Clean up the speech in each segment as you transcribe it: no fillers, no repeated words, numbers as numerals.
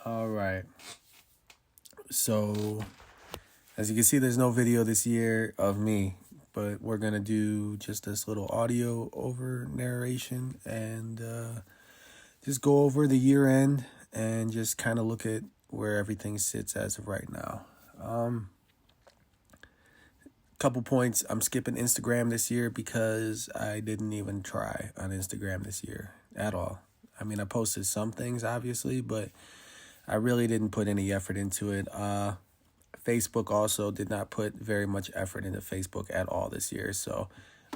All right. So, as you can see, there's no video this year of me, but we're going to do just this little audio over narration and just go over the year end and just kind of look at where everything sits as of right now. Couple points. I'm skipping Instagram this year because I didn't even try on Instagram this year at all. I mean, I posted some things, obviously, but I really didn't put any effort into it. Facebook also did not put very much effort into Facebook at all this year. So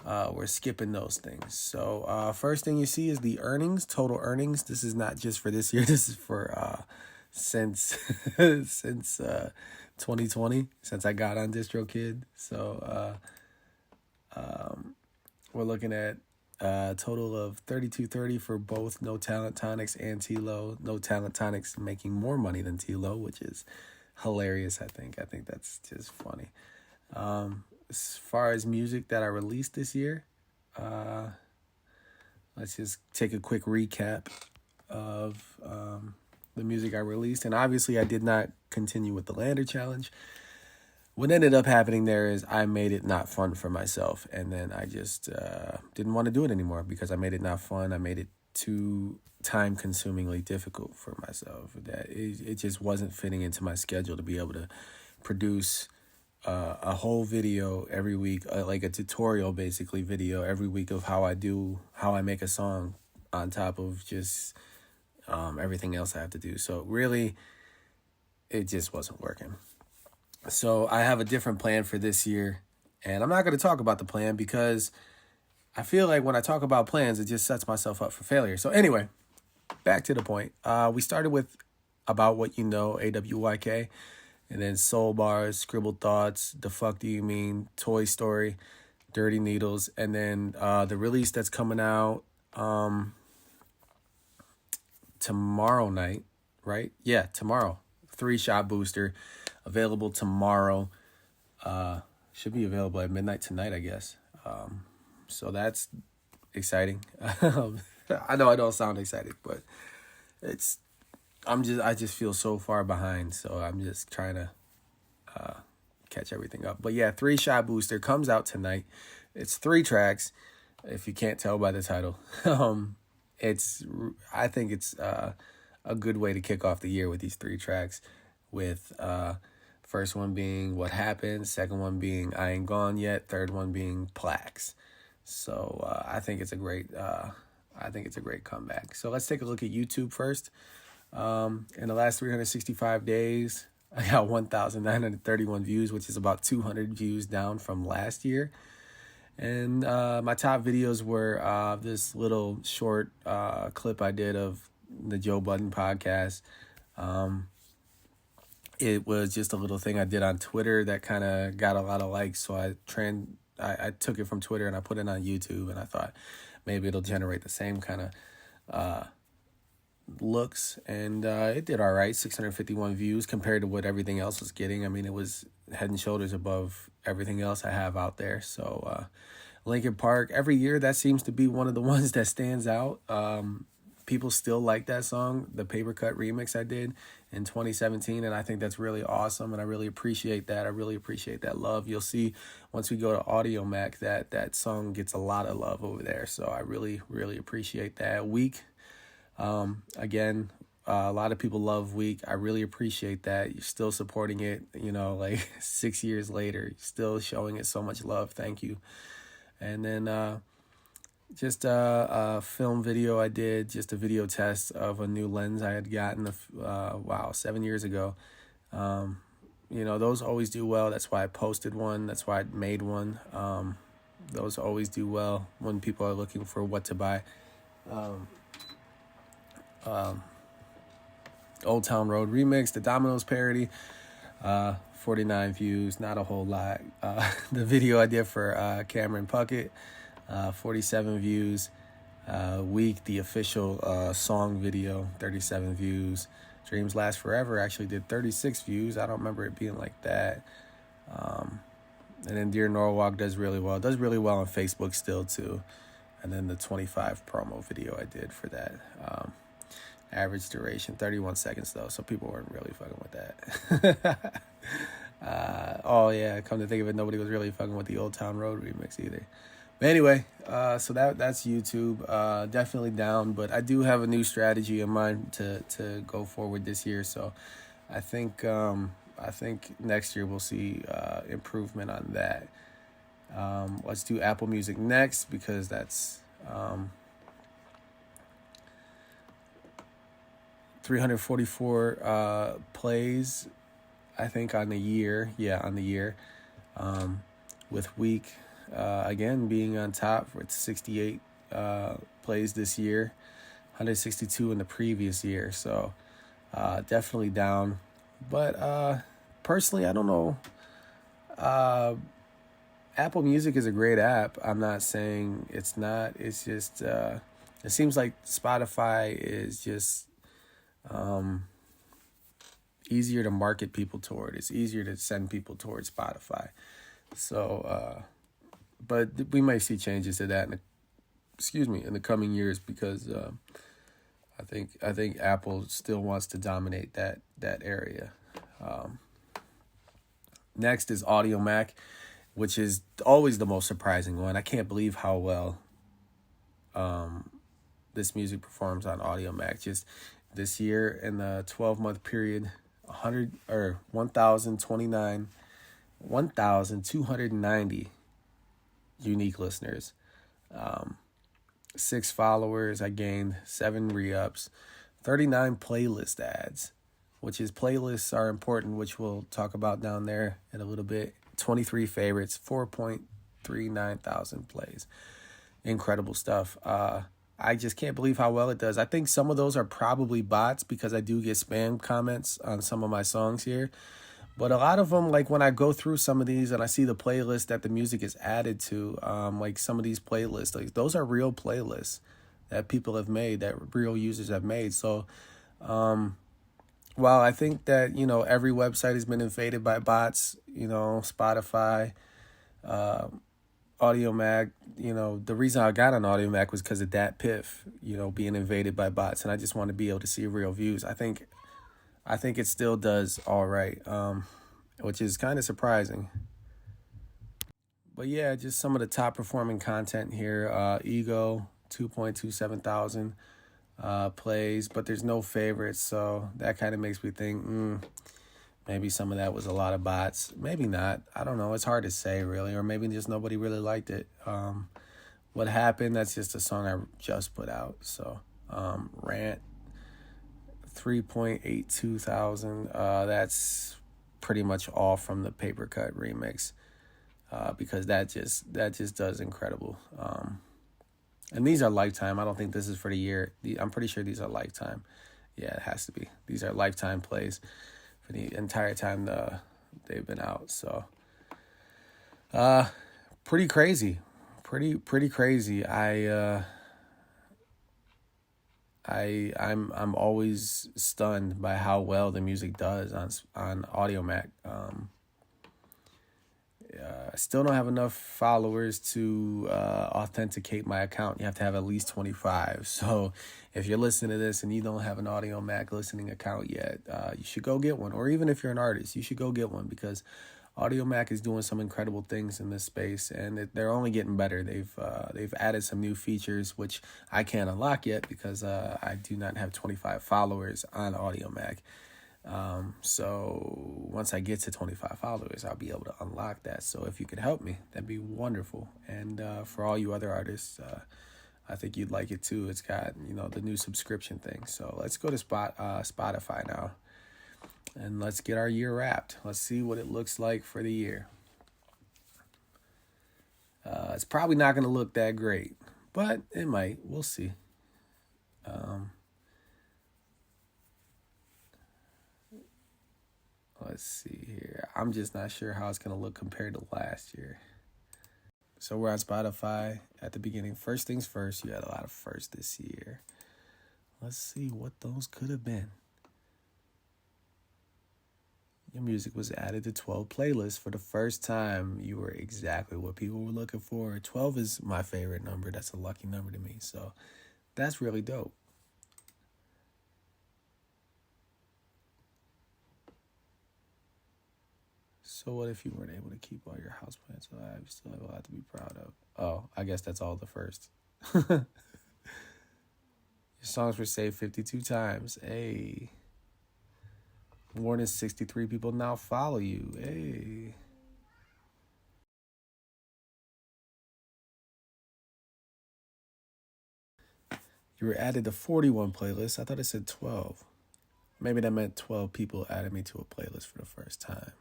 we're skipping those things. So first thing you see is the earnings, total earnings. This is not just for this year. This is for since 2020, since I got on DistroKid. So we're looking at a total of $32.30 for both No Talent Tonics and TeeLow. No Talent Tonics making more money than TeeLow, which is hilarious. I think that's just funny. As far as music that I released this year, let's just take a quick recap of the music I released. And obviously I did not continue with the Lander Challenge. What ended up happening there is I made it not fun for myself. And then I just didn't want to do it anymore because I made it not fun. I made it too time-consumingly difficult for myself. That it just wasn't fitting into my schedule to be able to produce a whole video every week, like a tutorial basically video every week of how I make a song on top of just everything else I have to do. So really, it just wasn't working. So I have a different plan for this year, and I'm not going to talk about the plan because I feel like when I talk about plans, it just sets myself up for failure. So anyway, back to the point. We started with About What You Know, AWYK, and then Soul Bars, Scribbled Thoughts, The Fuck Do You Mean, Toy Story, Dirty Needles, and then the release that's coming out tomorrow night, right? Yeah, tomorrow. 3-Shot Booster, available tomorrow. Should be available at midnight tonight, I guess. So that's exciting. I know I don't sound excited, but I just feel so far behind. So I'm just trying to catch everything up. But yeah, 3-Shot Booster comes out tonight. It's 3 tracks, if you can't tell by the title. I think it's a good way to kick off the year with these 3 tracks, with first one being What Happened, second one being I Ain't Gone Yet, third one being Plaques. So I think it's a great comeback. So let's take a look at YouTube first. In the last 365 days, I got 1,931 views, which is about 200 views down from last year. And my top videos were this little short clip I did of the Joe Budden podcast. It was just a little thing I did on Twitter that kind of got a lot of likes. So I took it from Twitter and I put it on YouTube, and I thought maybe it'll generate the same kind of looks. And it did all right, 651 views compared to what everything else was getting. I mean, it was head and shoulders above everything else I have out there. So Linkin Park, every year that seems to be one of the ones that stands out. People still like that song, the Paper Cut remix I did in 2017, and I think that's really awesome, and I really appreciate that. I really appreciate that love. You'll see once we go to Audio Mac that song gets a lot of love over there, so I really, really appreciate that. Weak, again, a lot of people love Weak. I really appreciate that. You're still supporting it, like 6 years later, you're still showing it so much love. Thank you. And then just a film video I did, just a video test of a new lens I had gotten 7 years ago. Those always do well. That's why I posted one. That's why I made one. Those always do well when people are looking for what to buy. Old Town Road remix, the Domino's parody, 49 views, not a whole lot. The video I did for Cameron Puckett, 47 views. Week, the official song video, 37 views. Dreams Last Forever actually did 36 views. I don't remember it being like that. And then Dear Norwalk does really well. Does really well on Facebook still too. And then the 25 promo video I did for that. Average duration 31 seconds though, so people weren't really fucking with that. Oh yeah, come to think of it, nobody was really fucking with the Old Town Road remix either. But anyway, so that's YouTube. Definitely down, but I do have a new strategy in mind to go forward this year. So I think next year we'll see improvement on that. Let's do Apple Music next because that's 344 plays, I think, on the year. Yeah, on the year. With Week again being on top with 68 plays this year, 162 in the previous year. So definitely down. But personally, I don't know. Apple Music is a great app. I'm not saying it's not. It's just it seems like Spotify is just easier to market people toward. It's easier to send people towards Spotify. So, but we might see changes to that in the coming years because I think Apple still wants to dominate that area. Next is Audio Mac, which is always the most surprising one. I can't believe how well this music performs on Audio Mac. Just this year in the 12-month period, 1,290 unique listeners, 6 followers. I gained 7 re-ups, 39 playlist ads, which is playlists are important, which we'll talk about down there in a little bit. 23 favorites, 4.39 thousand plays. Incredible stuff. I just can't believe how well it does. I think some of those are probably bots because I do get spam comments on some of my songs here. But a lot of them, like when I go through some of these and I see the playlist that the music is added to, like some of these playlists, like those are real playlists that people have made, that real users have made. So while I think that, every website has been invaded by bots, Spotify, Audio Mac, the reason I got on Audio Mac was because of that piff, being invaded by bots. And I just want to be able to see real views. I think it still does all right, which is kind of surprising. But yeah, just some of the top performing content here. Ego, 2.27 thousand plays, but there's no favorites. So that kind of makes me think, maybe some of that was a lot of bots. Maybe not. I don't know. It's hard to say, really. Or maybe just nobody really liked it. What happened? That's just a song I just put out. So, Rant, 3.82 thousand. That's pretty much all from the Paper Cut remix. Because that just does incredible. And these are lifetime. I don't think this is for the year. I'm pretty sure these are lifetime. Yeah, it has to be. These are lifetime plays for the entire time they've been out. So pretty crazy. Pretty crazy. I'm always stunned by how well the music does on Audio Mac. I still don't have enough followers to authenticate my account. You have to have at least 25. So if you're listening to this and you don't have an Audio Mac listening account yet, you should go get one. Or even if you're an artist, you should go get one because Audio Mac is doing some incredible things in this space, and they're only getting better. They've added some new features which I can't unlock yet because I do not have 25 followers on Audio Mac. So once I get to 25 followers, I'll be able to unlock that. So if you could help me, that'd be wonderful. And for all you other artists, I think you'd like it too. It's got, the new subscription thing. So let's go to Spotify now. And let's get our year wrapped. Let's see what it looks like for the year. It's probably not going to look that great, but it might. We'll see. Let's see here. I'm just not sure how it's going to look compared to last year. So we're on Spotify at the beginning. First things first, you had a lot of firsts this year. Let's see what those could have been. Your music was added to 12 playlists for the first time. You were exactly what people were looking for. 12 is my favorite number. That's a lucky number to me. So that's really dope. So what if you weren't able to keep all your houseplants alive? You still have a lot to be proud of. Oh, I guess that's all the first. Your songs were saved 52 times. Hey. More than 63 people now follow you. Hey. You were added to 41 playlists. I thought it said 12. Maybe that meant 12 people added me to a playlist for the first time.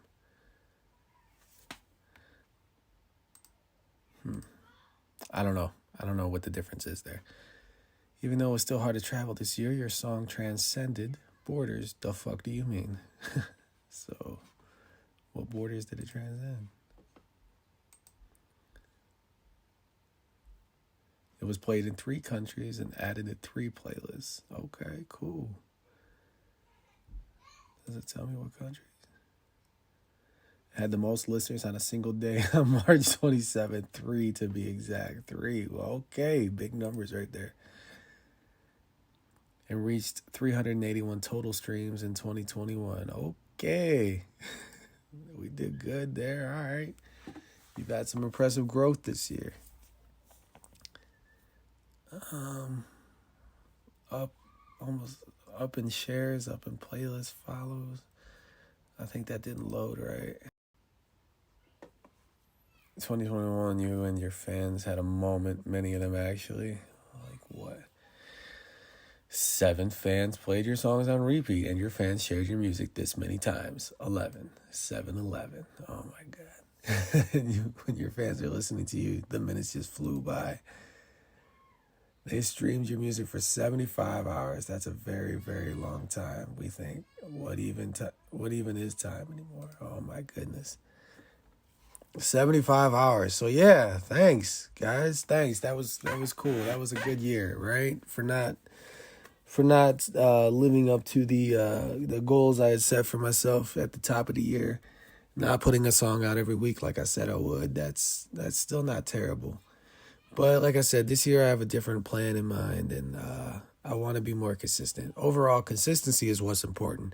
I don't know. I don't know what the difference is there. Even though it's still hard to travel this year, your song transcended borders. The fuck do you mean? So, what borders did it transcend? It was played in 3 countries and added to 3 playlists. Okay, cool. Does it tell me what countries? Had the most listeners on a single day on March 27th. 3 to be exact. 3. Well, okay, big numbers right there. And reached 381 total streams in 2021. Okay. We did good there. All right. You've had some impressive growth this year. Up in shares, up in playlists, follows. I think that didn't load right. 2021, you and your fans had a moment, many of them actually. Like what? 7 fans played your songs on repeat, and your fans shared your music this many times. 11. 7-11. Oh my God. When your fans are listening to you, the minutes just flew by. They streamed your music for 75 hours. That's a very, very long time. We think, what even is time anymore? Oh my goodness. 75 hours. So yeah, thanks guys. Thanks. That was cool. That was a good year, right? For not living up to the goals I had set for myself at the top of the year. Not putting a song out every week like I said I would. That's still not terrible. But like I said, this year I have a different plan in mind, and I want to be more consistent. Overall, consistency is what's important.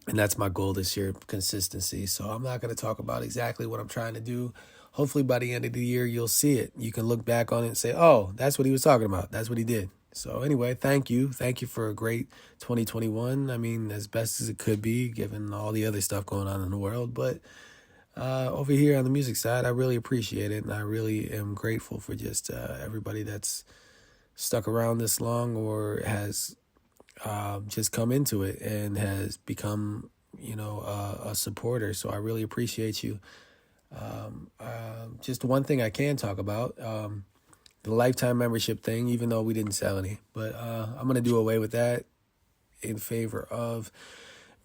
And that's my goal this year, consistency. So I'm not going to talk about exactly what I'm trying to do. Hopefully by the end of the year, you'll see it. You can look back on it and say, oh, that's what he was talking about. That's what he did. So anyway, thank you. Thank you for a great 2021. I mean, as best as it could be, given all the other stuff going on in the world. But over here on the music side, I really appreciate it. And I really am grateful for just everybody that's stuck around this long or has just come into it and has become, a supporter. So I really appreciate you. Just one thing I can talk about, the lifetime membership thing, even though we didn't sell any, but I'm going to do away with that in favor of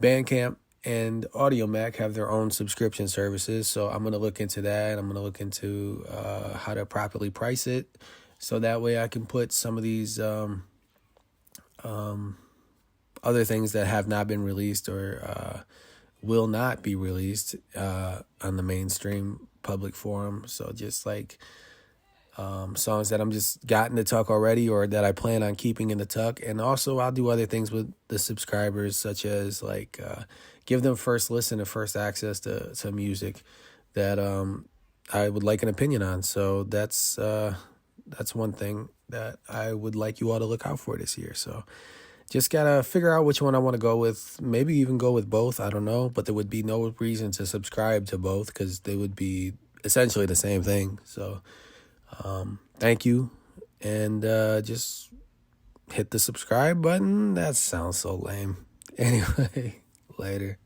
Bandcamp and AudioMac have their own subscription services. So I'm going to look into that. I'm going to look into how to properly price it. So that way I can put some of these other things that have not been released or will not be released on the mainstream public forum. So just like songs that I'm just got in the tuck already or that I plan on keeping in the tuck. And also I'll do other things with the subscribers, such as like give them first listen and first access to music that I would like an opinion on. So that's one thing that I would like you all to look out for this year. So just gotta figure out which one I want to go with. Maybe even go with both. I don't know. But there would be no reason to subscribe to both because they would be essentially the same thing. So thank you. And just hit the subscribe button. That sounds so lame. Anyway, later.